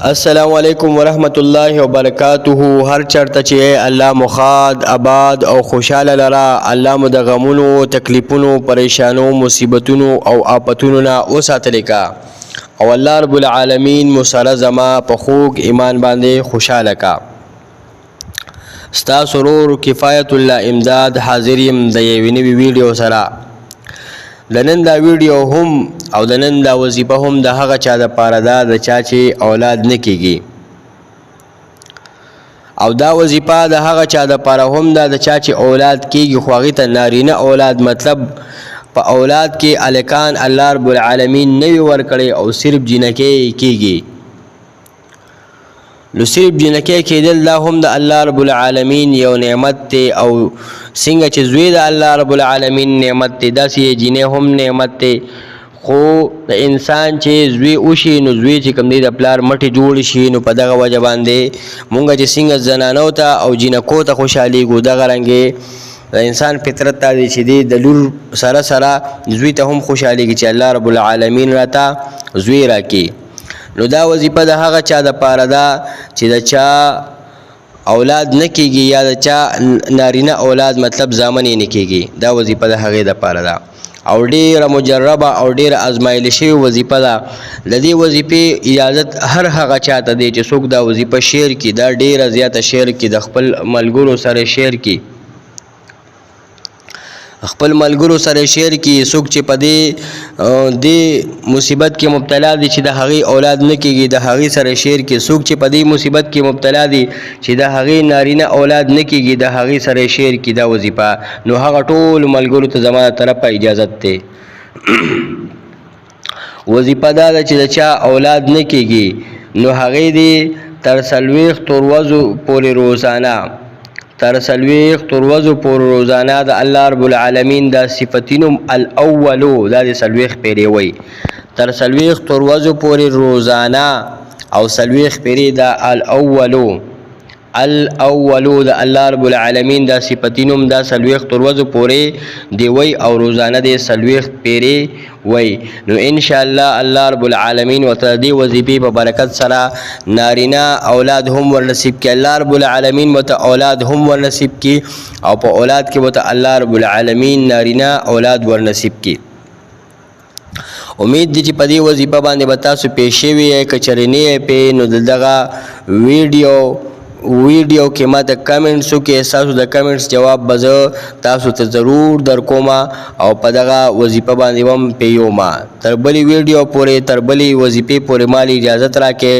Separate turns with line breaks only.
السلام علیکم ورحمت الله وبرکاته. هر چرته چې الله مخاد آباد او خوشاله لرا، الله مو د غمونو، تکلیفونو، پریشانو، مصیبتونو او آفتونو نه وساتلی کا، او الله رب العالمین مو سره زما په خوږ ایمان باندې خوشاله کا. ستا سرور کفایت الله امداد حاضر یم د یوې نوې ویډیو سره. د نن دا ویډیو هم او د نن دا وظیفه هم د هغه چا د پاره ده د چا چې اولاد نه کیږي، او دا وظیفه د هغه چا د پاره هم ده د چا چې اولاد کیږي خو هغې ته نارینه اولاد، مطلب په اولاد کې الکان الله رب العالمین نه وي ورکړی او صرف جنکۍ کیږي. نو صرف جنکۍ کېدل دا هم د الله رب العالمین یو نعمت دی، او څنګه چې زوی د الله رب العالمین نعمت دی داسې جینۍ هم نعمت دی. خو د انسان چې زوی وشي نو زوی چې کوم دی د پلار مټې جوړ شي، نو په دغه وجه باندې مونږ چې څنګه زنانو ته او جینکو ته خوشحالیږو، دغه رنګې د انسان فطرت ته دی چې دی د لور سره سره زوی ته هم خوشحالیږي چې الله رب العالمین راته زوی راکړي. نو دا وظیفه د هغه چا د پاره ده چې د چا اولاد نه کیږي یا د چا نارینه اولاد مطلب زامن یې نه کیږي، دا وظیفه د هغې دپاره ده او ډیره مجربه او ډیره ازمایل شوې وظیفه ده. د دې وظیفې اجازت هر هغه چاته دی چې څوک دا وظیفه شیر کړي، دا ډیره زیاته شیر کړي، د خپل ملګرو سره شیر کړي، خپل ملګرو سره شیر کړي. څوک چې په دې مصیبت کې مبتلا دي چې د هغې اولاد نه کیږي، د هغې سره شیر کړي. څوک چې په دې مصیبت کې مبتلا دي چې د هغې نارینه اولاد نه کیږي، د هغې سره شیر کړي دا وظیفه. نو هغه ټول ملګرو ته زما د طرفه اجازت دی. وظیفه دا ده چې د چا اولاد نه کیږي نو هغې دې تر 40 ورځو پورې روزانه روزانه د الله رب العالمین دا صفتینو الاولو دا د 40 پیرې وی، تر 40 ورځو پورې روزانه او 40 پیرې دا الاولو د الله رب العالمین دا صفتینو دا 40 ورځو پورې دی وی او روزانه د 40 پیرې وی. نو ان شاء الله الله رب العالمین وته دې وظیفې په برکت سره نارینه اولاد هم ورنصیب کړي، الله رب العالمین وته اولاد هم ورنصیب کړي، او په اولاد کې وته الله رب العالمین نارینه اولاد ورنصیب کړي. امید دی چې په دې وظیفه باندې به تاسو پېښ شوي یې، که چېرې نه یې پې نو د دغه ویډیو کې ما ته کمنټس وکړئ، ستاسو د کمنټس جواب به زه تاسو ته ضرور درکوم او په دغه وظیفه باندې به هم پیوم. تر بلې ویډیو پورې، تر بلې وظیفې پورې مالې اجازت راکړئ.